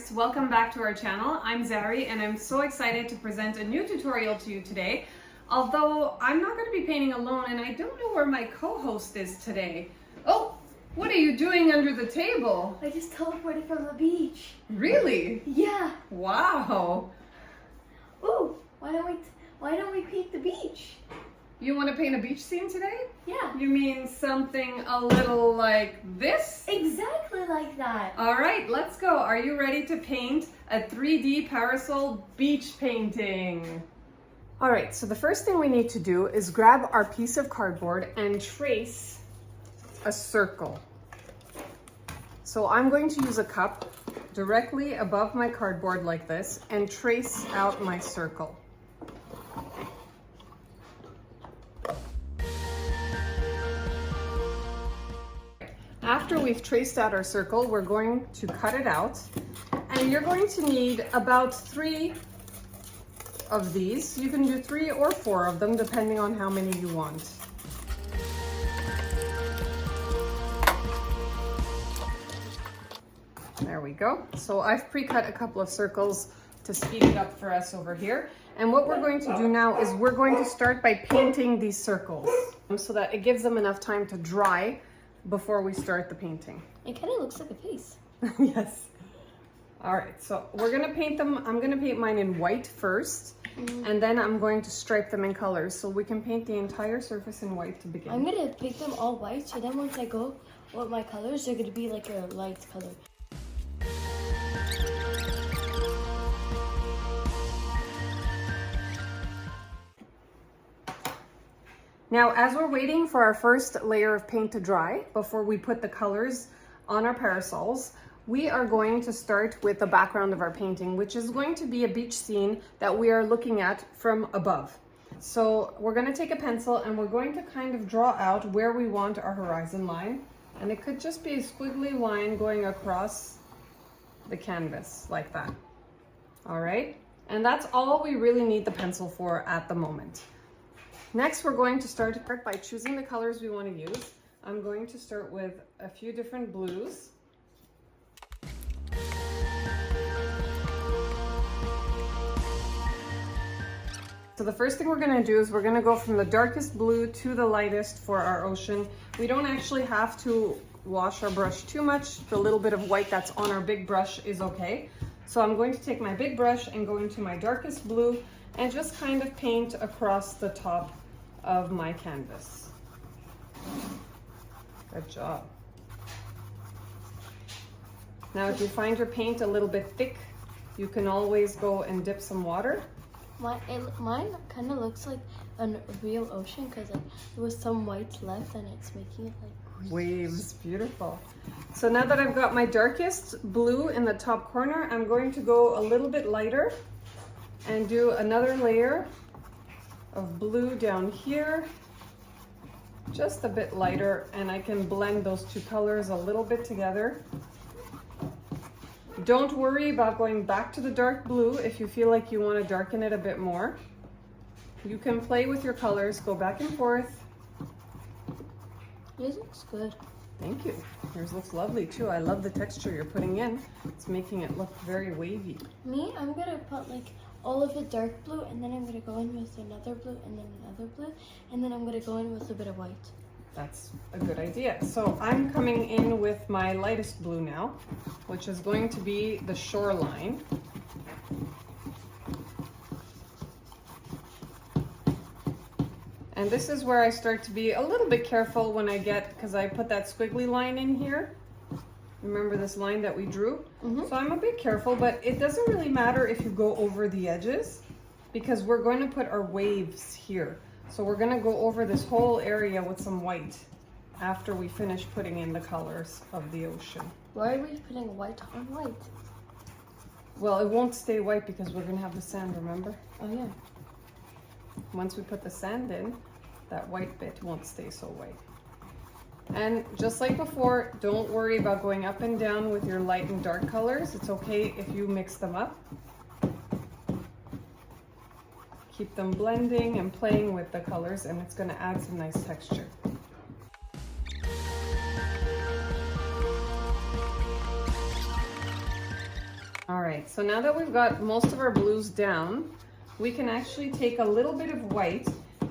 viewers, welcome back to our channel. I'm Zari and I'm so excited to present a new tutorial to you today. Although I'm not going to be painting alone and I don't know where my co-host is today. Oh, what are you doing under the table? I just teleported from the beach. Really? Yeah. Wow. Ooh, why don't we paint the beach? You want to paint a beach scene today? Yeah. You mean something a little like this? Exactly like that. All right, let's go. Are you ready to paint a 3D parasol beach painting? All right, so the first thing we need to do is grab our piece of cardboard and trace a circle. So I'm going to use a cup directly above my cardboard like this and trace out my circle. After we've traced out our circle, we're going to cut it out, and you're going to need about 3 of these. You can do 3 or 4 of them depending on how many you want. There we go. So I've pre-cut a couple of circles to speed it up for us over here. And what we're going to do now is we're going to start by painting these circles so that it gives them enough time to dry before we start the painting. It kind of looks like a face. Yes. All right, so we're gonna paint them. I'm gonna paint mine in white first, and then I'm going to stripe them in colors so we can paint the entire surface in white to begin. I'm gonna paint them all white, so then once I go with my colors, they're gonna be like a light color. Now, as we're waiting for our first layer of paint to dry before we put the colors on our parasols, we are going to start with the background of our painting, which is going to be a beach scene that we are looking at from above. So we're going to take a pencil and we're going to kind of draw out where we want our horizon line. And it could just be a squiggly line going across the canvas like that. All right. And that's all we really need the pencil for at the moment. Next, we're going to start by choosing the colors we want to use. I'm going to start with a few different blues. So the first thing we're going to do is we're going to go from the darkest blue to the lightest for our ocean. We don't actually have to wash our brush too much. The little bit of white that's on our big brush is okay. So I'm going to take my big brush and go into my darkest blue and just kind of paint across the top of my canvas. Good job. Now, if you find your paint a little bit thick, you can always go and dip some water. Mine kind of looks like a real ocean because like, there was some white left and it's making it like waves. Beautiful. So now that I've got my darkest blue in the top corner, I'm going to go a little bit lighter and do another layer of blue down here, just a bit lighter, and I can blend those 2 colors a little bit together. Don't worry about going back to the dark blue if you feel like you want to darken it a bit more. You can play with your colors, go back and forth. Yours looks good. Thank you. Yours looks lovely too. I love the texture you're putting in. It's making it look very wavy. Me, I'm gonna put like all of the dark blue, and then I'm gonna go in with another blue, and then another blue, and then I'm gonna go in with a bit of white. That's a good idea. So I'm coming in with my lightest blue now, which is going to be the shoreline. And this is where I start to be a little bit careful when I get, because I put that squiggly line in here. Remember this line that we drew? So I'm a bit careful, but it doesn't really matter if you go over the edges because we're going to put our waves here. So we're going to go over this whole area with some white after we finish putting in the colors of the ocean. Why are we putting white on white? Well, it won't stay white because we're going to have the sand, remember? Oh yeah. Once we put the sand in, that white bit won't stay so white. And just like before, don't worry about going up and down with your light and dark colors. It's okay if you mix them up. Keep them blending and playing with the colors, and it's going to add some nice texture. All so now that we've got most of our blues down, we can actually take a little bit of white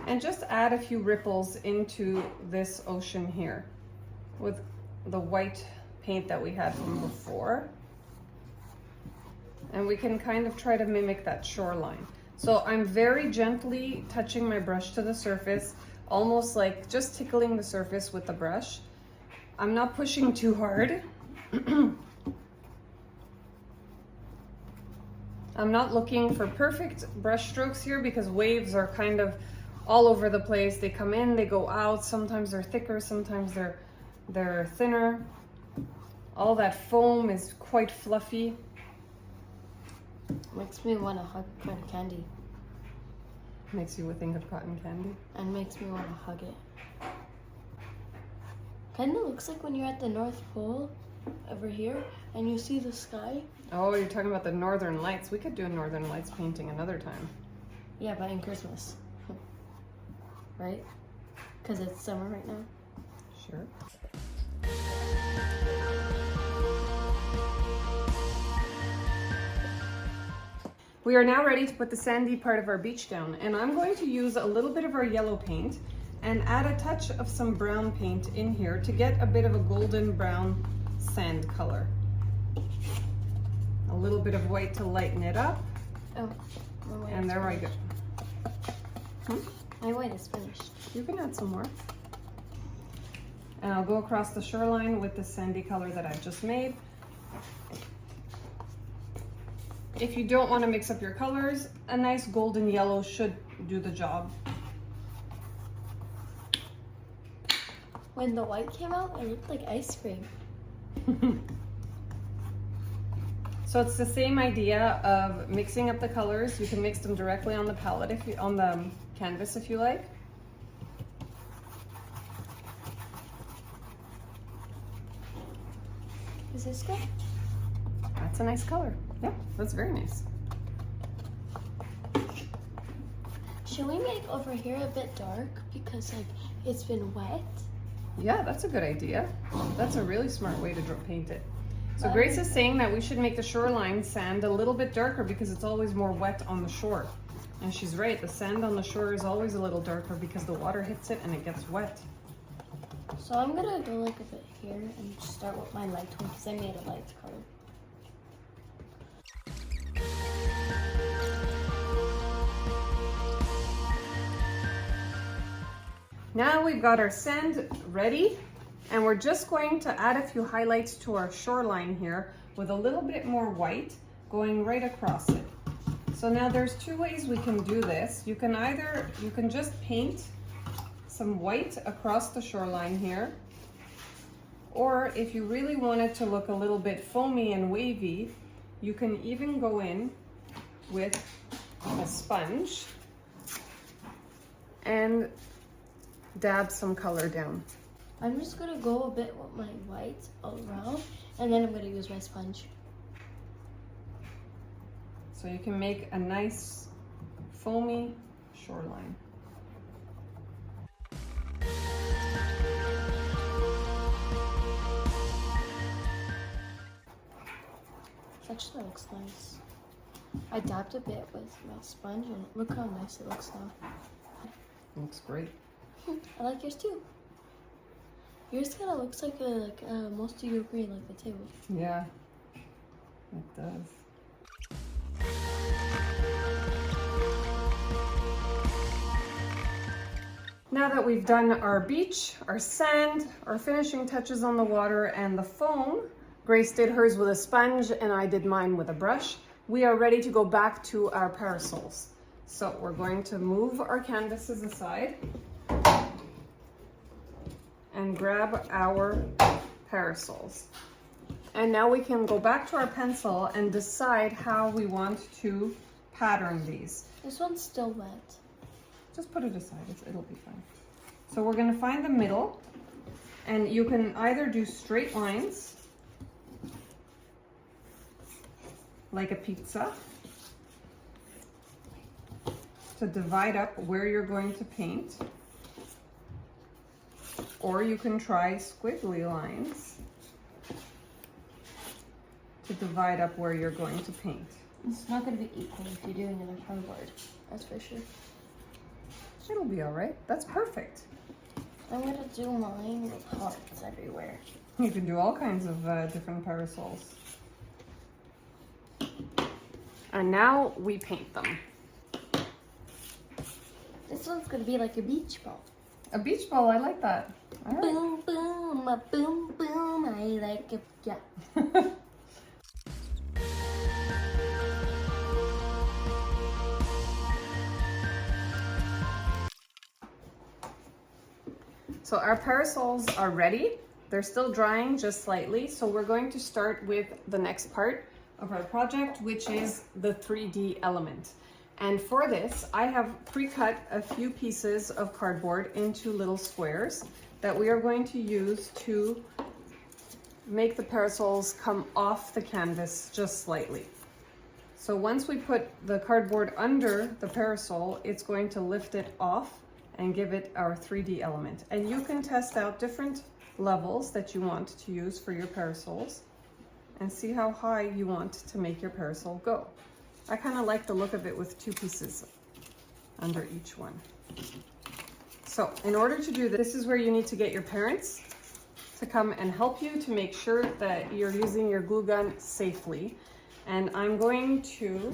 and just add a few ripples into this ocean here with the white paint that we had from before. And we can kind of try to mimic that shoreline. So I'm very gently touching my brush to the surface, almost like just tickling the surface with the brush. I'm not pushing too hard. I'm not looking for perfect brush strokes here because waves are kind of all over the place. They come in, they go out. Sometimes they're thicker, sometimes they're thinner. All that foam is quite fluffy. Makes me want to hug cotton candy. Makes you think of cotton candy. And makes me want to hug it. Kind of looks like when you're at the North Pole over here and you see the sky. Oh, you're talking about the Northern Lights. We could do a Northern Lights painting another time. Yeah, but in Christmas. Right? Because it's summer right now. Sure. We are now ready to put the sandy part of our beach down, and I'm going to use a little bit of our yellow paint and add a touch of some brown paint in here to get a bit of a golden brown sand color. A little bit of white to lighten it up. Oh, my white and there I go. My white is finished. You can add some more. And I'll go across the shoreline with the sandy color that I've just made. If you don't want to mix up your colors, a nice golden yellow should do the job. When the white came out, it looked like ice cream. So it's the same idea of mixing up the colors. You can mix them directly on the palette, on the canvas if you like. Is this good? That's a nice color. Yeah, that's very nice. Should we make over here a bit dark because like it's been wet? Yeah, that's a good idea. That's a really smart way to paint it. So Grace is saying that we should make the shoreline sand a little bit darker because it's always more wet on the shore. And she's right, the sand on the shore is always a little darker because the water hits it and it gets wet. So I'm gonna go like a bit here and start with my light one because I made a light color. Now we've got our sand ready, and we're just going to add a few highlights to our shoreline here with a little bit more white going right across it. So now there's two ways we can do this. You can just paint some white across the shoreline here, or if you really want it to look a little bit foamy and wavy, you can even go in with a sponge and dab some color down. I'm just gonna go a bit with my white all around and then I'm gonna use my sponge. So you can make a nice foamy shoreline. It actually looks nice. I dabbed a bit with my sponge and look how nice it looks now. Looks great. I like yours too. Yours kind of looks like most of your green, like the table. Yeah, it does. Now that we've done our beach, our sand, our finishing touches on the water, and the foam, Grace did hers with a sponge and I did mine with a brush, we are ready to go back to our parasols. So we're going to move our canvases aside and grab our parasols. And now we can go back to our pencil and decide how we want to pattern these. This one's still wet. Just put it aside, it'll be fine. So we're gonna find the middle, and you can either do straight lines, like a pizza, to divide up where you're going to paint, or you can try squiggly lines to divide up where you're going to paint. It's not going to be equal if you're doing it on cardboard. That's for sure. It'll be all right. That's perfect. I'm going to do mine with hearts everywhere. You can do all kinds of different parasols. And now we paint them. This one's going to be like a beach ball. A beach ball, I like that. All right. Boom, boom, a boom, boom, I like it, yeah. So our parasols are ready. They're still drying just slightly. So we're going to start with the next part of our project, which is the 3D element. And for this, I have pre-cut a few pieces of cardboard into little squares that we are going to use to make the parasols come off the canvas just slightly. So once we put the cardboard under the parasol, it's going to lift it off and give it our 3D element. And you can test out different levels that you want to use for your parasols and see how high you want to make your parasol go. I kind of like the look of it with two pieces under each one. So in order to do this, this is where you need to get your parents to come and help you to make sure that you're using your glue gun safely. And I'm going to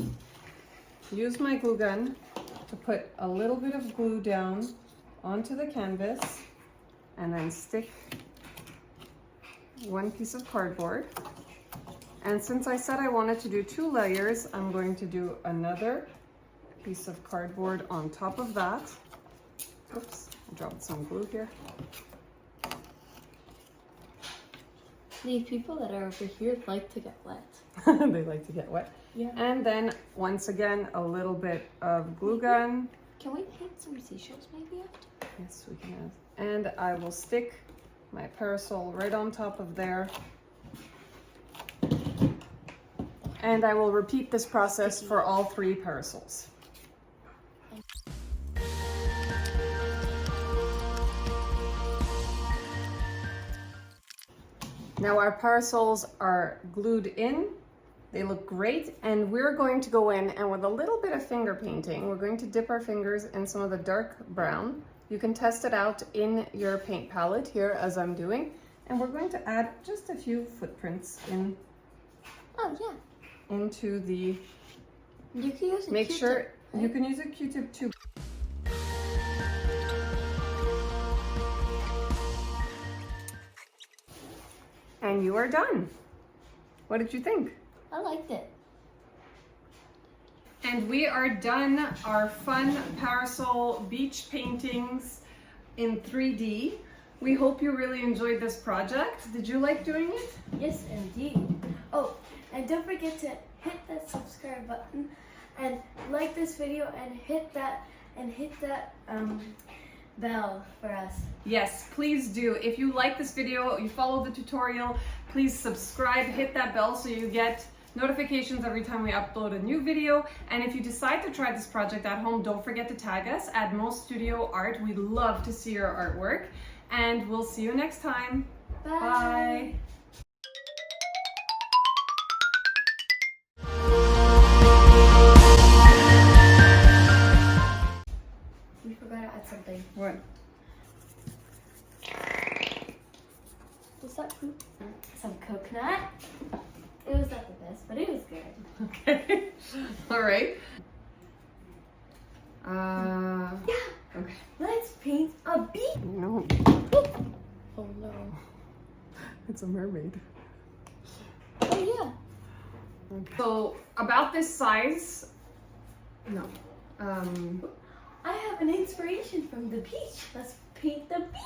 use my glue gun to put a little bit of glue down onto the canvas and then stick one piece of cardboard. And since I said I wanted to do 2 layers, I'm going to do another piece of cardboard on top of that. Oops, I dropped some glue here. The people that are over here like to get wet. They like to get wet. Yeah. And then once again, a little bit of glue gun. Can we paint some seashells maybe after? Yes, we can. And I will stick my parasol right on top of there. And I will repeat this process for all 3 parasols. Now our parasols are glued in. They look great, and we're going to go in and with a little bit of finger painting, we're going to dip our fingers in some of the dark brown. You can test it out in your paint palette here as I'm doing. And we're going to add just a few footprints in. Oh yeah. Into the, you can use a make Q-tip, sure right? you can use a Q-tip too. And you are done. What did you think? I liked it. And we are done our fun parasol beach paintings in 3D. We hope you really enjoyed this project. Did you like doing it? Yes, indeed. Oh, and don't forget to hit that subscribe button and like this video and hit that bell for us. Yes, please do. If you like this video, you follow the tutorial, please subscribe, hit that bell so you get notifications every time we upload a new video. And if you decide to try this project at home, don't forget to tag us at Most Studio Art. We'd love to see your artwork. And we'll see you next time. Bye. Bye. We forgot to add something. What? Was that poop? Some coconut. It was not the best, but it was good. Okay. All right. Yeah. Okay. Let's paint a beach. No, Oh no. it's a mermaid. Oh yeah. Okay. So about this size, no. I have an inspiration from the beach. Let's paint the beach.